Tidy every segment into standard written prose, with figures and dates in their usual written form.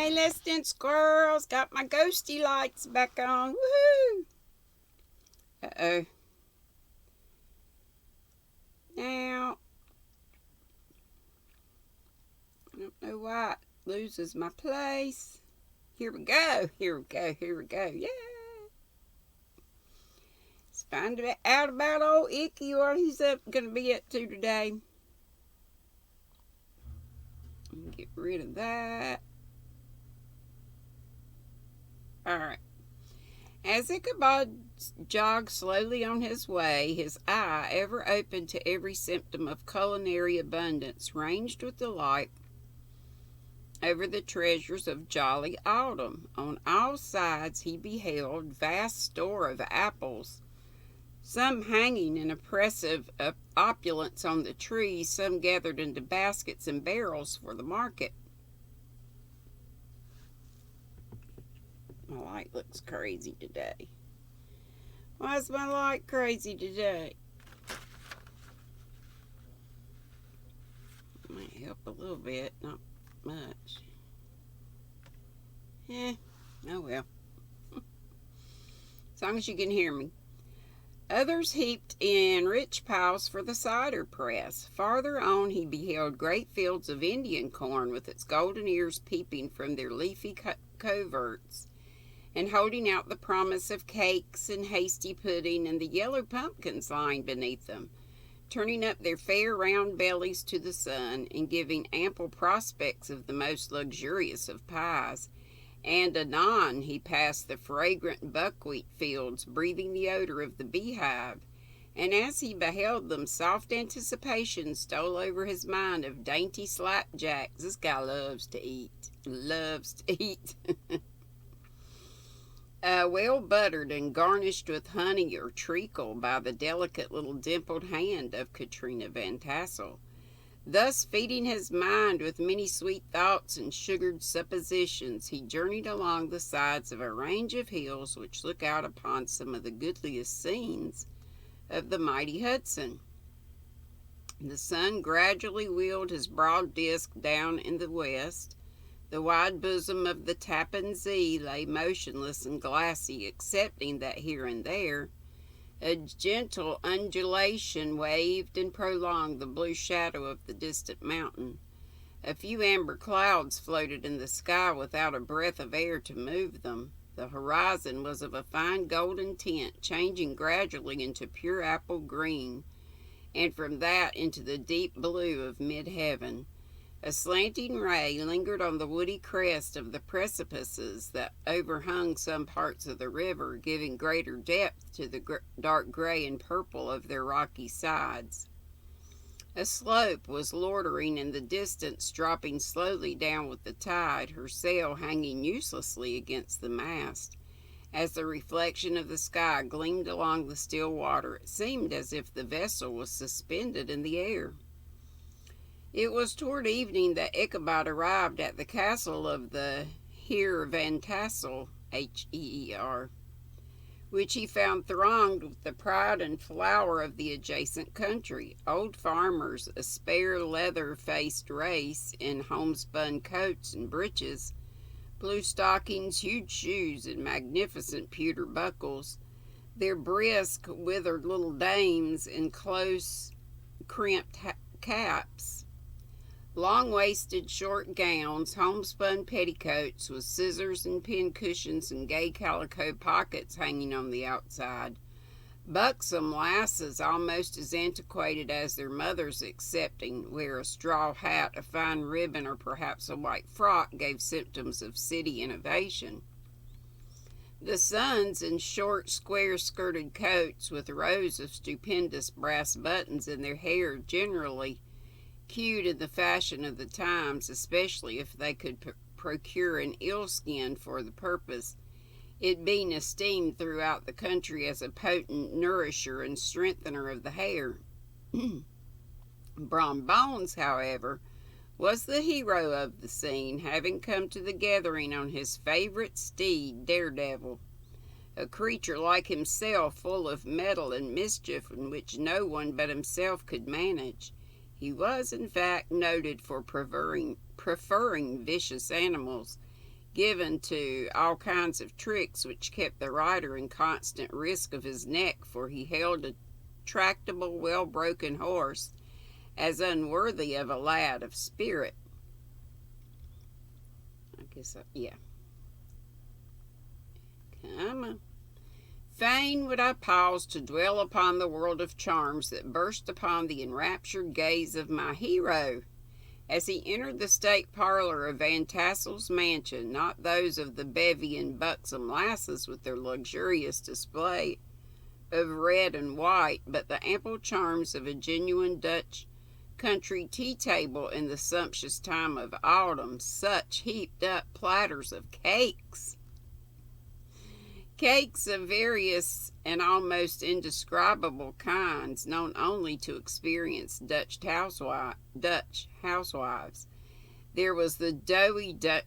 Hey, listen, squirrels. Got my ghosty lights back on. Woohoo! Uh-oh. Now, I don't know why it loses my place. Here we go. Here we go. Here we go. Yeah. Let's find out about old Icky, what he's going to be up to today. Get rid of that. Alright. As Ichabod jogged slowly on his way, his eye, ever open to every symptom of culinary abundance, ranged with delight over the treasures of jolly autumn. On all sides he beheld vast store of apples, some hanging in oppressive opulence on the trees, some gathered into baskets and barrels for the market. My light looks crazy today. Why is my light crazy today? Might help a little bit, not much. Oh well. As long as you can hear me. Others heaped in rich piles for the cider press. Farther on he beheld great fields of Indian corn with its golden ears peeping from their leafy coverts, and holding out the promise of cakes and hasty pudding, and the yellow pumpkins lying beneath them, turning up their fair round bellies to the sun, and giving ample prospects of the most luxurious of pies. And anon he passed the fragrant buckwheat fields, breathing the odor of the beehive, and as he beheld them, soft anticipation stole over his mind of dainty slapjacks. This guy loves to eat. Well buttered and garnished with honey or treacle by the delicate little dimpled hand of Katrina Van Tassel. Thus, feeding his mind with many sweet thoughts and sugared suppositions, he journeyed along the sides of a range of hills which look out upon some of the goodliest scenes of the mighty Hudson. The sun gradually wheeled his broad disk down in the west. The wide bosom of the Tappan Zee lay motionless and glassy, excepting that here and there a gentle undulation waved and prolonged the blue shadow of the distant mountain. A few amber clouds floated in the sky without a breath of air to move them. The horizon was of a fine golden tint, changing gradually into pure apple green, and from that into the deep blue of mid-heaven. A slanting ray lingered on the woody crest of the precipices that overhung some parts of the river, giving greater depth to the dark gray and purple of their rocky sides. A slope was loitering in the distance, dropping slowly down with the tide, her sail hanging uselessly against the mast. As the reflection of the sky gleamed along the still water, it seemed as if the vessel was suspended in the air. It was toward evening that Ichabod arrived at the castle of the Heer Van Tassel, Heer, which he found thronged with the pride and flower of the adjacent country. Old farmers, a spare leather-faced race in homespun coats and breeches, blue stockings, huge shoes, and magnificent pewter buckles, their brisk, withered little dames in close, crimped caps, long-waisted short gowns, homespun petticoats with scissors and pin-cushions and gay calico pockets hanging on the outside. Buxom lasses, almost as antiquated as their mothers, excepting where a straw hat, a fine ribbon, or perhaps a white frock gave symptoms of city innovation. The sons in short, square-skirted coats with rows of stupendous brass buttons in their hair, generally cued in the fashion of the times, especially if they could procure an eel-skin for the purpose, it being esteemed throughout the country as a potent nourisher and strengthener of the hair. Brom Bones, however, was the hero of the scene, having come to the gathering on his favorite steed, Daredevil, a creature like himself, full of mettle and mischief, and which no one but himself could manage. He was, in fact, noted for preferring vicious animals, given to all kinds of tricks which kept the rider in constant risk of his neck, for he held a tractable, well-broken horse as unworthy of a lad of spirit. Yeah. Come on. Fain would I pause to dwell upon the world of charms that burst upon the enraptured gaze of my hero as he entered the state parlor of Van Tassel's mansion, not those of the bevy and buxom lasses with their luxurious display of red and white, but the ample charms of a genuine Dutch country tea table in the sumptuous time of autumn. Such heaped up platters of cakes of various and almost indescribable kinds, known only to experienced Dutch housewives. There was the doughy donut,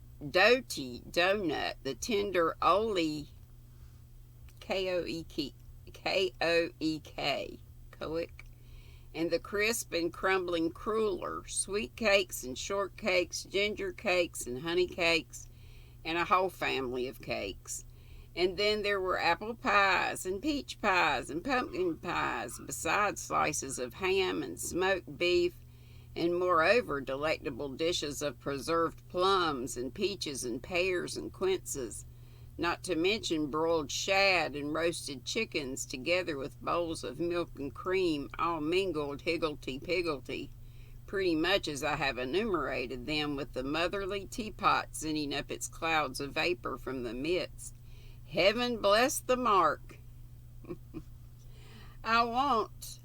the tender Ole Koek, and the crisp and crumbling cruller, sweet cakes and shortcakes, ginger cakes and honey cakes, and a whole family of cakes. And then there were apple pies and peach pies and pumpkin pies, besides slices of ham and smoked beef, and moreover delectable dishes of preserved plums and peaches and pears and quinces, not to mention broiled shad and roasted chickens, together with bowls of milk and cream, all mingled higgledy-piggledy, pretty much as I have enumerated them, with the motherly teapot sending up its clouds of vapor from the midst. Heaven bless the mark. I want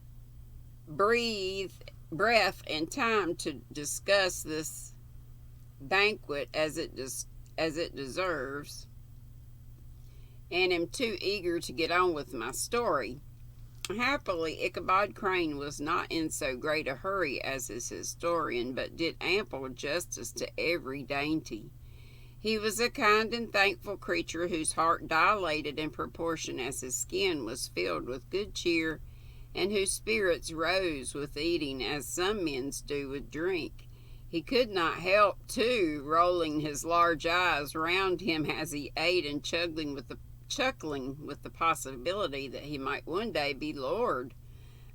breath and time to discuss this banquet as it deserves, and am too eager to get on with my story. Happily, Ichabod Crane was not in so great a hurry as his historian, but did ample justice to every dainty. He was a kind and thankful creature whose heart dilated in proportion as his skin was filled with good cheer, and whose spirits rose with eating as some men's do with drink. He could not help, too, rolling his large eyes round him as he ate, and chuckling with the possibility that he might one day be lord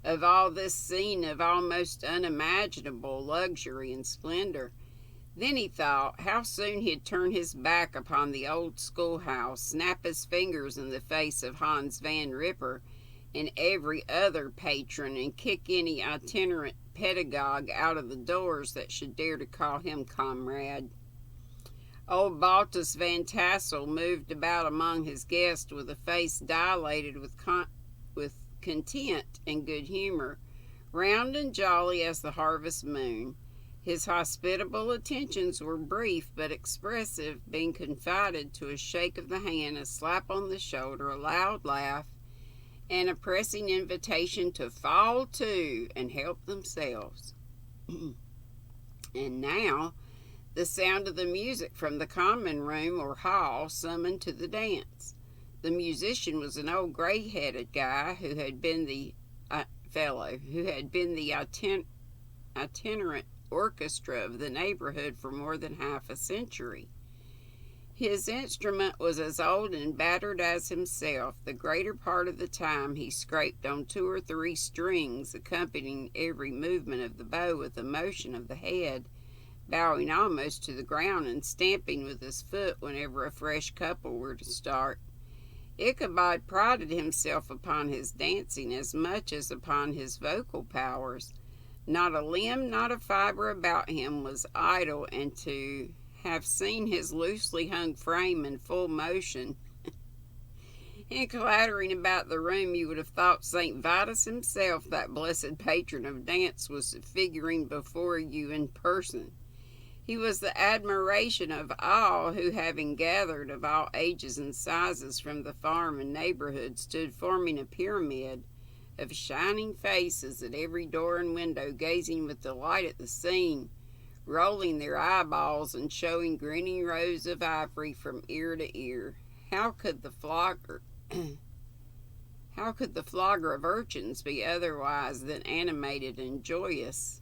of all this scene of almost unimaginable luxury and splendor. Then he thought how soon he'd turn his back upon the old schoolhouse, snap his fingers in the face of Hans Van Ripper and every other patron, and kick any itinerant pedagogue out of the doors that should dare to call him comrade. Old Baltus Van Tassel moved about among his guests with a face dilated with content and good humor, round and jolly as the harvest moon. His hospitable attentions were brief but expressive, being confided to a shake of the hand, a slap on the shoulder, a loud laugh, and a pressing invitation to fall to and help themselves. And now the sound of the music from the common room or hall summoned to the dance. The musician was an old gray-headed guy who had been the itinerant orchestra of the neighborhood for more than half a century. His instrument was as old and battered as himself. The greater part of the time he scraped on 2 or 3 strings, accompanying every movement of the bow with a motion of the head, bowing almost to the ground and stamping with his foot whenever a fresh couple were to start. Ichabod prided himself upon his dancing as much as upon his vocal powers. Not a limb, not a fiber about him was idle, and to have seen his loosely hung frame in full motion and clattering about the room, you would have thought St. Vitus himself, that blessed patron of dance, was figuring before you in person. He was the admiration of all who, having gathered of all ages and sizes from the farm and neighborhood, stood forming a pyramid of shining faces at every door and window, gazing with delight at the scene, rolling their eyeballs and showing grinning rows of ivory from ear to ear. How could the flogger of urchins be otherwise than animated and joyous?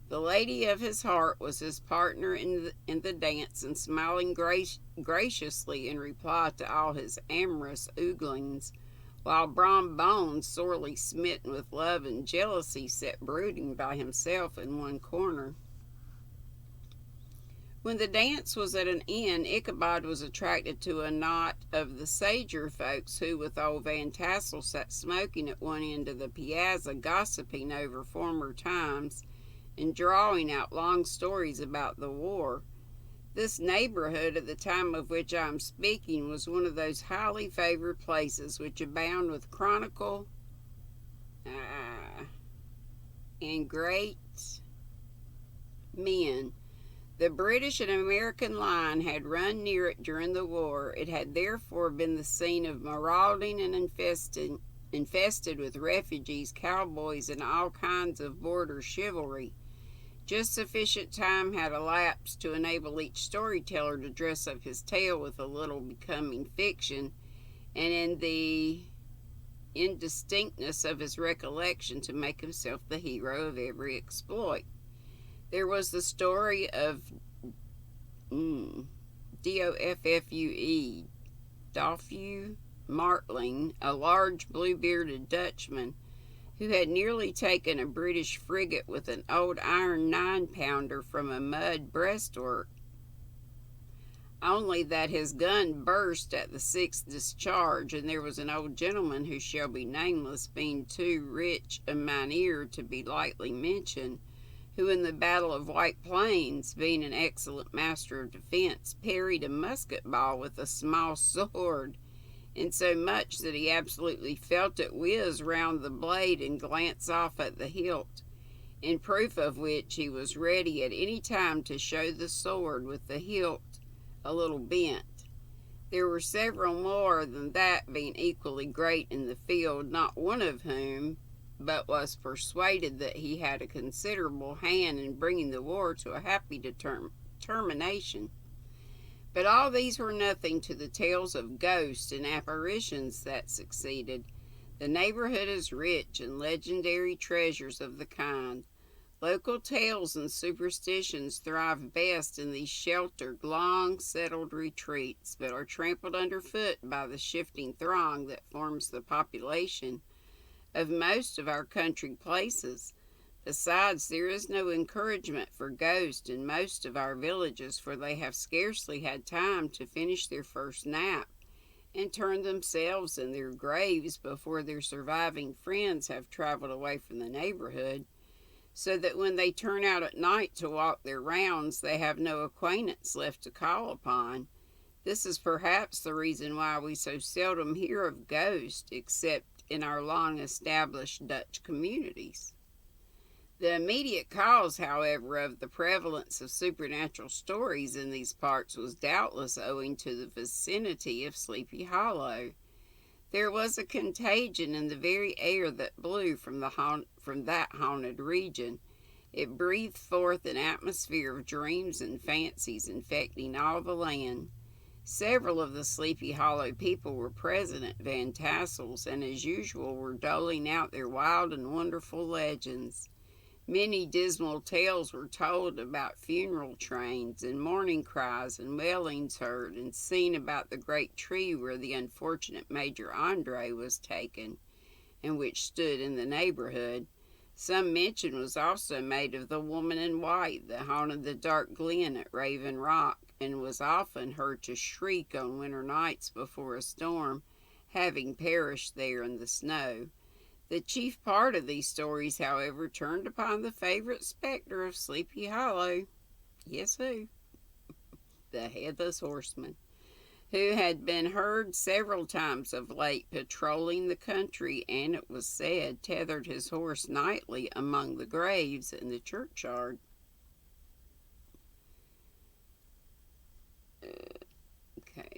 The lady of his heart was his partner in the dance, and smiling graciously in reply to all his amorous ooglings, while Brom Bones, sorely smitten with love and jealousy, sat brooding by himself in one corner. When the dance was at an end, Ichabod was attracted to a knot of the sager folks who, with old Van Tassel, sat smoking at one end of the piazza, gossiping over former times and drawing out long stories about the war. This neighborhood, at the time of which I am speaking, was one of those highly favored places which abound with chronicle and great men. The British and American line had run near it during the war. It had therefore been the scene of marauding and infested with refugees, cowboys, and all kinds of border chivalry. Just sufficient time had elapsed to enable each storyteller to dress up his tale with a little becoming fiction, and in the indistinctness of his recollection to make himself the hero of every exploit. There was the story of Dofue Martling, a large blue-bearded Dutchman, who had nearly taken a British frigate with an old iron 9-pounder from a mud breastwork, only that his gun burst at the 6th discharge, and there was an old gentleman who shall be nameless, being too rich a mynheer to be lightly mentioned, who in the battle of White Plains, being an excellent master of defense, parried a musket ball with a small sword, insomuch that he absolutely felt it whiz round the blade and glance off at the hilt, in proof of which he was ready at any time to show the sword with the hilt a little bent. There were several more than that, being equally great in the field, not one of whom but was persuaded that he had a considerable hand in bringing the war to a happy termination. But all these were nothing to the tales of ghosts and apparitions that succeeded. The neighborhood is rich in legendary treasures of the kind. Local tales and superstitions thrive best in these sheltered, long-settled retreats, but are trampled underfoot by the shifting throng that forms the population of most of our country places. Besides, there is no encouragement for ghosts in most of our villages, for they have scarcely had time to finish their first nap and turn themselves in their graves before their surviving friends have traveled away from the neighborhood, so that when they turn out at night to walk their rounds, they have no acquaintance left to call upon. This is perhaps the reason why we so seldom hear of ghosts, except in our long-established Dutch communities. The immediate cause, however, of the prevalence of supernatural stories in these parts was doubtless owing to the vicinity of Sleepy Hollow. There was a contagion in the very air that blew from that haunted region. It breathed forth an atmosphere of dreams and fancies infecting all the land. Several of the Sleepy Hollow people were present at Van Tassel's, and as usual were doling out their wild and wonderful legends. Many dismal tales were told about funeral trains, and mourning cries and wailings heard and seen about the great tree where the unfortunate Major Andre was taken, and which stood in the neighborhood. Some mention was also made of the woman in white that haunted the dark glen at Raven Rock, and was often heard to shriek on winter nights before a storm, having perished there in the snow. The chief part of these stories, however, turned upon the favorite specter of Sleepy Hollow. Yes, who? The Headless Horseman, who had been heard several times of late patrolling the country, and, it was said, tethered his horse nightly among the graves in the churchyard.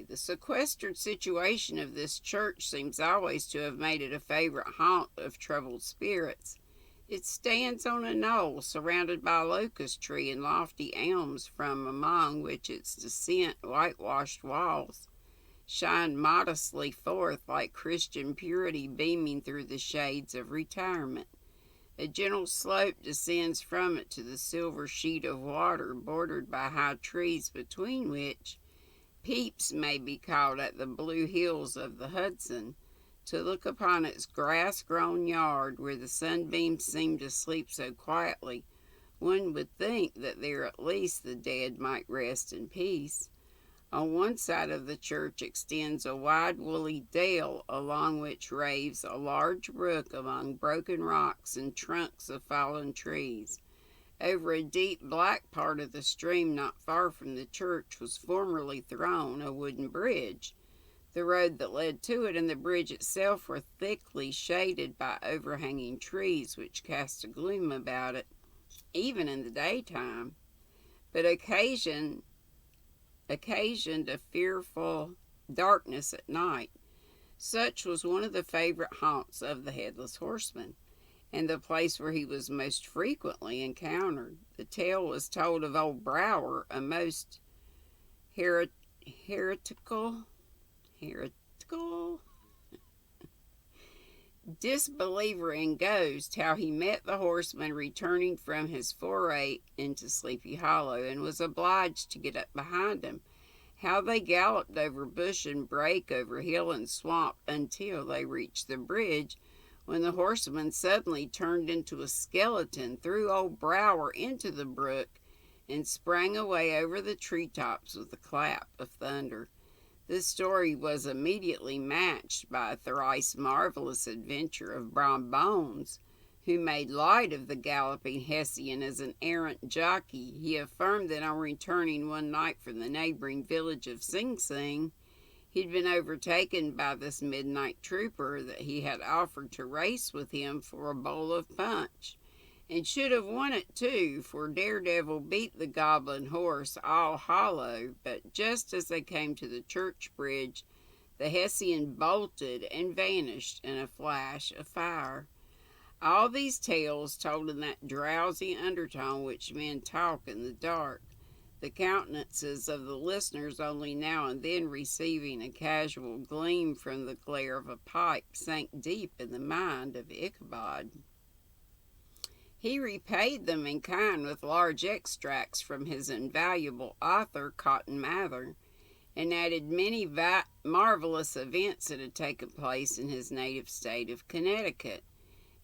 The sequestered situation of this church seems always to have made it a favorite haunt of troubled spirits. It stands on a knoll surrounded by a locust tree and lofty elms, from among which its decent whitewashed walls shine modestly forth like Christian purity beaming through the shades of retirement. A gentle slope descends from it to the silver sheet of water, bordered by high trees, between which peeps may be caught at the blue hills of the Hudson. To look upon its grass-grown yard, where the sunbeams seem to sleep so quietly, one would think that there at least the dead might rest in peace. On one side of the church extends a wide woolly dale, along which raves a large brook among broken rocks and trunks of fallen trees. Over a deep black part of the stream not far from the church was formerly thrown a wooden bridge. The road that led to it and the bridge itself were thickly shaded by overhanging trees, which cast a gloom about it, even in the daytime, but occasioned a fearful darkness at night. Such was one of the favorite haunts of the Headless Horseman, and the place where he was most frequently encountered. The tale was told of old Brower, a most heretical disbeliever in ghosts, how he met the horseman returning from his foray into Sleepy Hollow, and was obliged to get up behind him. How they galloped over bush and brake, over hill and swamp, until they reached the bridge, when the horseman suddenly turned into a skeleton, threw old Brower into the brook, and sprang away over the treetops with a clap of thunder. This story was immediately matched by a thrice marvelous adventure of Brom Bones, who made light of the galloping Hessian as an errant jockey. He affirmed that on returning one night from the neighboring village of Sing Sing, he'd been overtaken by this midnight trooper, that he had offered to race with him for a bowl of punch, and should have won it too, for Daredevil beat the goblin horse all hollow. But just as they came to the church bridge, the Hessian bolted and vanished in a flash of fire. All these tales told in that drowsy undertone which men talk in the dark, the countenances of the listeners only now and then receiving a casual gleam from the glare of a pipe, sank deep in the mind of Ichabod. He repaid them in kind with large extracts from his invaluable author, Cotton Mather, and added many marvelous events that had taken place in his native state of Connecticut,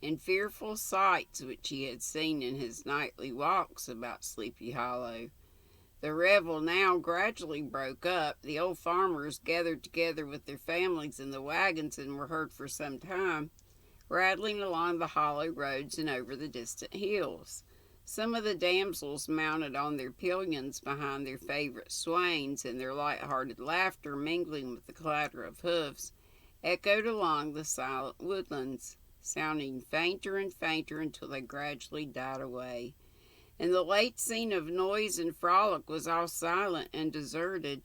and fearful sights which he had seen in his nightly walks about Sleepy Hollow. The revel now gradually broke up. The old farmers gathered together with their families in the wagons, and were heard for some time rattling along the hollow roads and over the distant hills. Some of the damsels mounted on their pillions behind their favorite swains, and their light-hearted laughter, mingling with the clatter of hoofs, echoed along the silent woodlands, sounding fainter and fainter until they gradually died away. And the late scene of noise and frolic was all silent and deserted.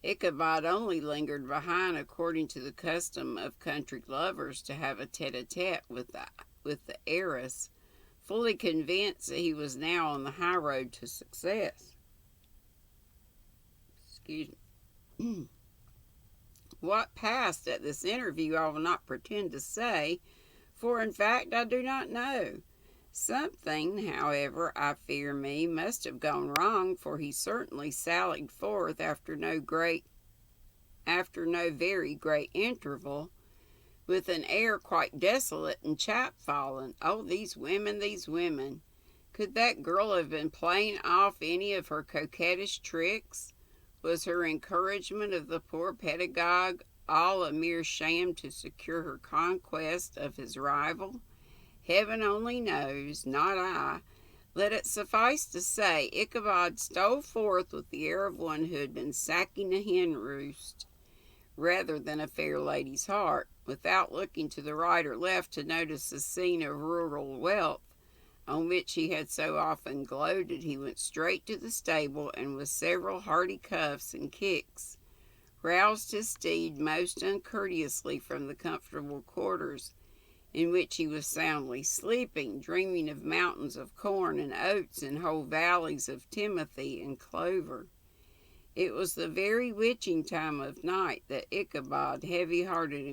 Ichabod only lingered behind, according to the custom of country lovers, to have a tete-a-tete with the heiress, fully convinced that he was now on the high road to success. Excuse me. What passed at this interview I will not pretend to say, for in fact I do not know. Something, however, I fear me, must have gone wrong, for he certainly sallied forth after no very great interval, with an air quite desolate and chapfallen. Oh, these women, these women! Could that girl have been playing off any of her coquettish tricks? Was her encouragement of the poor pedagogue all a mere sham to secure her conquest of his rival? Heaven only knows, not I. Let it suffice to say, Ichabod stole forth with the air of one who had been sacking a hen roost, rather than a fair lady's heart. Without looking to the right or left to notice the scene of rural wealth on which he had so often gloated, he went straight to the stable, and with several hearty cuffs and kicks, roused his steed most uncourteously from the comfortable quarters in which he was soundly sleeping, dreaming of mountains of corn and oats and whole valleys of timothy and clover. It was the very witching time of night that Ichabod, heavy-hearted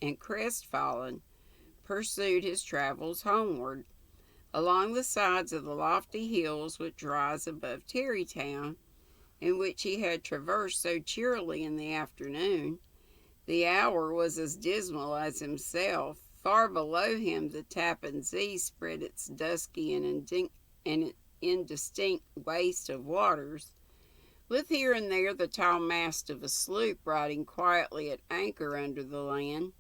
and crestfallen, pursued his travels homeward. along the sides of the lofty hills which rise above Tarrytown, and which he had traversed so cheerily in the afternoon. The hour was as dismal as himself. Far below him the Tappan Zee spread its dusky and indistinct waste of waters, with here and there the tall mast of a sloop riding quietly at anchor under the land.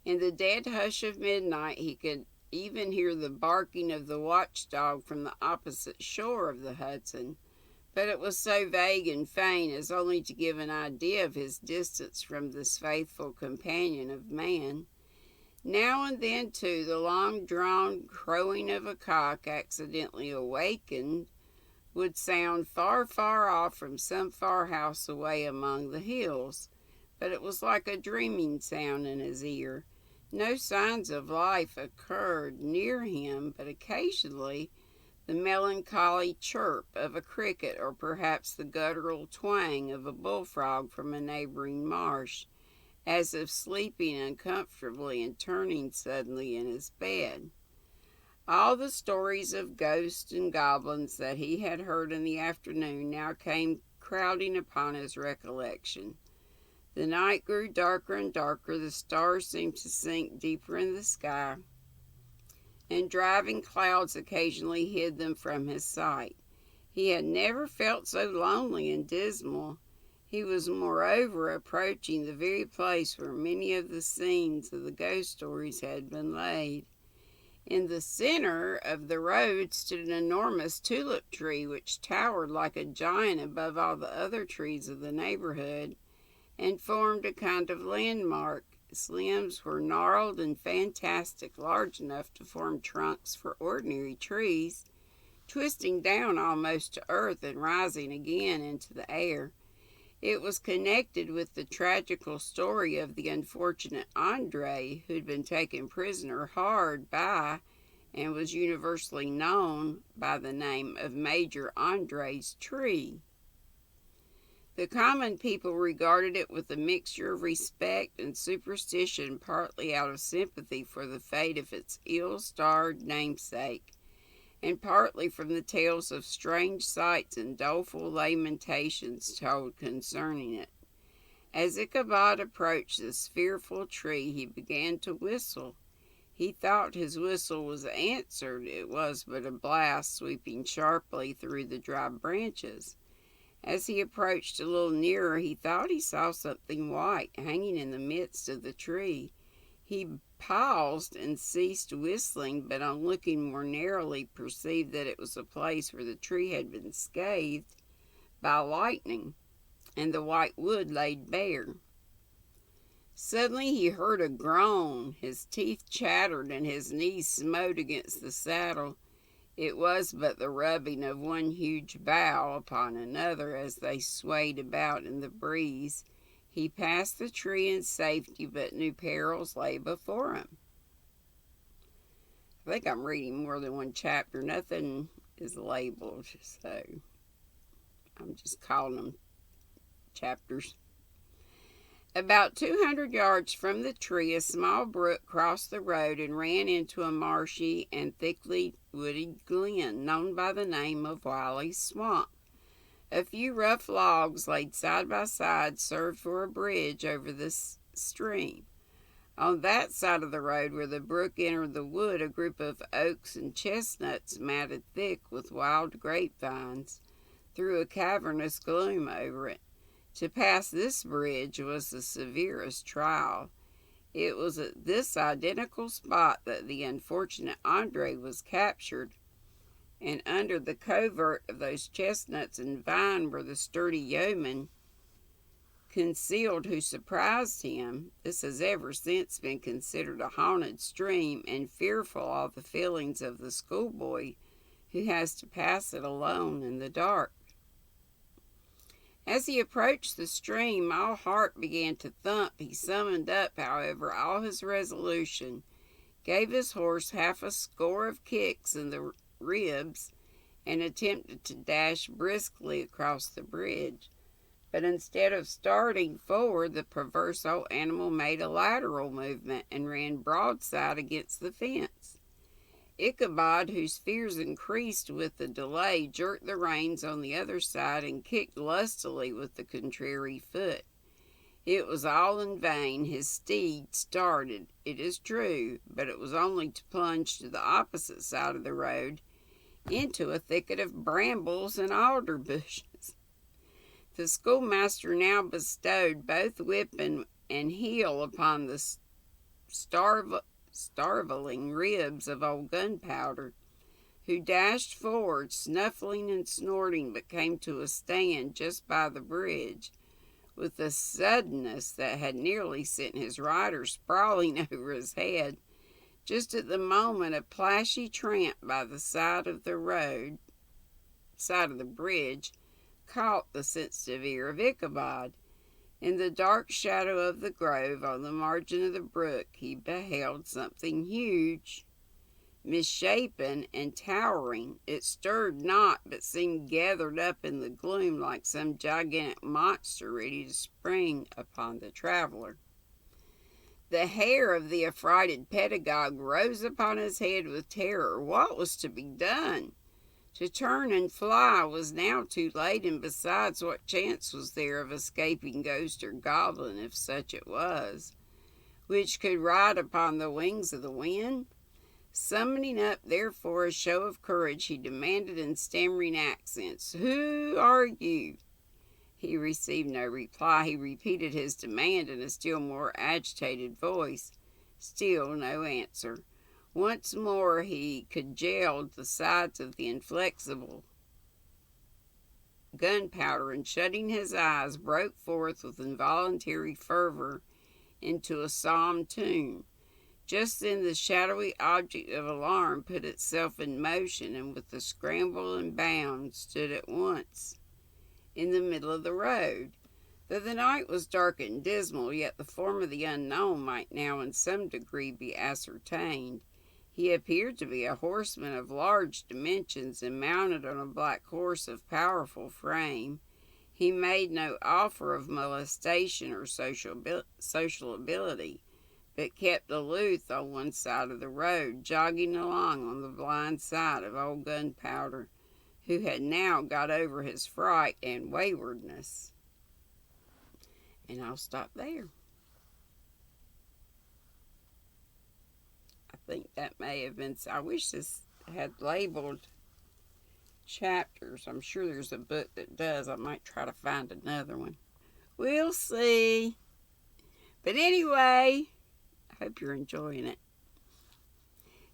In the dead hush of midnight he could even hear the barking of the watchdog from the opposite shore of the Hudson, but it was so vague and faint as only to give an idea of his distance from this faithful companion of man. Now and then, too, the long-drawn crowing of a cock, accidentally awakened, would sound far, far off from some farmhouse away among the hills, but it was like a dreaming sound in his ear. No signs of life occurred near him, but occasionally the melancholy chirp of a cricket, or perhaps the guttural twang of a bullfrog from a neighboring marsh, as if sleeping uncomfortably and turning suddenly in his bed. All the stories of ghosts and goblins that he had heard in the afternoon now came crowding upon his recollection. The night grew darker and darker, the stars seemed to sink deeper in the sky, and driving clouds occasionally hid them from his sight. He had never felt so lonely and dismal. He was moreover approaching the very place where many of the scenes of the ghost stories had been laid. In the center of the road stood an enormous tulip tree which towered like a giant above all the other trees of the neighborhood, and formed a kind of landmark. Its limbs were gnarled and fantastic, large enough to form trunks for ordinary trees, twisting down almost to earth and rising again into the air. It was connected with the tragical story of the unfortunate Andre, who'd been taken prisoner hard by and was universally known by the name of Major Andre's tree. The common people regarded it with a mixture of respect and superstition, partly out of sympathy for the fate of its ill-starred namesake, and partly from the tales of strange sights and doleful lamentations told concerning it. As Ichabod approached this fearful tree, he began to whistle. He thought his whistle was answered. It was but a blast sweeping sharply through the dry branches. As he approached a little nearer, he thought he saw something white hanging in the midst of the tree. He paused and ceased whistling, but on looking more narrowly perceived that it was a place where the tree had been scathed by lightning, and the white wood laid bare. Suddenly he heard a groan. His teeth chattered and his knees smote against the saddle. It was but the rubbing of one huge bough upon another as they swayed about in the breeze. He passed the tree in safety, but new perils lay before him. I think I'm reading more than one chapter. Nothing is labeled, so I'm just calling them chapters. About 200 yards from the tree, a small brook crossed the road and ran into a marshy and thickly wooded glen known by the name of Wiley's Swamp. A few rough logs laid side by side served for a bridge over this stream. On that side of the road where the brook entered the wood, a group of oaks and chestnuts matted thick with wild grapevines threw a cavernous gloom over it. To pass this bridge was the severest trial. It was at this identical spot that the unfortunate Andre was captured, and under the covert of those chestnuts and vine were the sturdy yeomen concealed who surprised him. This has ever since been considered a haunted stream, and fearful are the feelings of the schoolboy who has to pass it alone in the dark. As he approached the stream, all heart began to thump. He summoned up, however, all his resolution, gave his horse half a score of kicks in the ribs, and attempted to dash briskly across the bridge. But instead of starting forward, the perverse old animal made a lateral movement and ran broadside against the fence. Ichabod, whose fears increased with the delay, jerked the reins on the other side and kicked lustily with the contrary foot. It was all in vain. His steed started, it is true, but it was only to plunge to the opposite side of the road into a thicket of brambles and alder bushes. The schoolmaster now bestowed both whip and heel upon the starveling ribs of old Gunpowder, who dashed forward, snuffling and snorting, but came to a stand just by the bridge, with a suddenness that had nearly sent his rider sprawling over his head, just at the moment a plashy tramp by the side of the bridge, caught the sensitive ear of Ichabod. In the dark shadow of the grove on the margin of the brook he beheld something huge, misshapen and towering. It stirred not, but seemed gathered up in the gloom like some gigantic monster ready to spring upon the traveler. The hair of the affrighted pedagogue rose upon his head with terror. What was to be done? To turn and fly was now too late, and besides, what chance was there of escaping ghost or goblin, if such it was, which could ride upon the wings of the wind? Summoning up, therefore, a show of courage, he demanded in stammering accents, "Who are you?" He received no reply. He repeated his demand in a still more agitated voice. Still no answer. Once more he cajoled the sides of the inflexible Gunpowder, and shutting his eyes, broke forth with involuntary fervor into a psalm tune. Just then the shadowy object of alarm put itself in motion, and with a scramble and bound stood at once in the middle of the road. Though the night was dark and dismal, yet the form of the unknown might now in some degree be ascertained. He appeared to be a horseman of large dimensions, and mounted on a black horse of powerful frame. He made no offer of molestation or social ability, but kept aloof on one side of the road, jogging along on the blind side of old Gunpowder, who had now got over his fright and waywardness. And I'll stop there. I think that may have been, I wish this had labeled chapters. I'm sure there's a book that does. I might try to find another one. We'll see. But anyway, I hope you're enjoying it.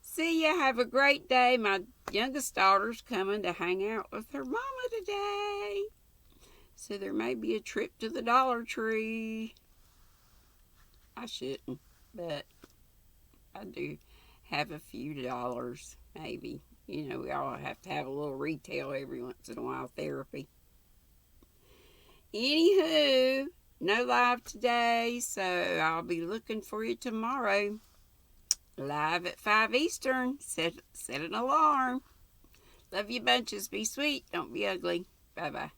See ya. Have a great day. My youngest daughter's coming to hang out with her mama today. So there may be a trip to the Dollar Tree. I shouldn't, but I do have a few dollars, maybe. You know, we all have to have a little retail every once in a while, therapy. Anywho, no live today, so I'll be looking for you tomorrow. Live at 5 Eastern. Set an alarm. Love you bunches. Be sweet. Don't be ugly. Bye-bye.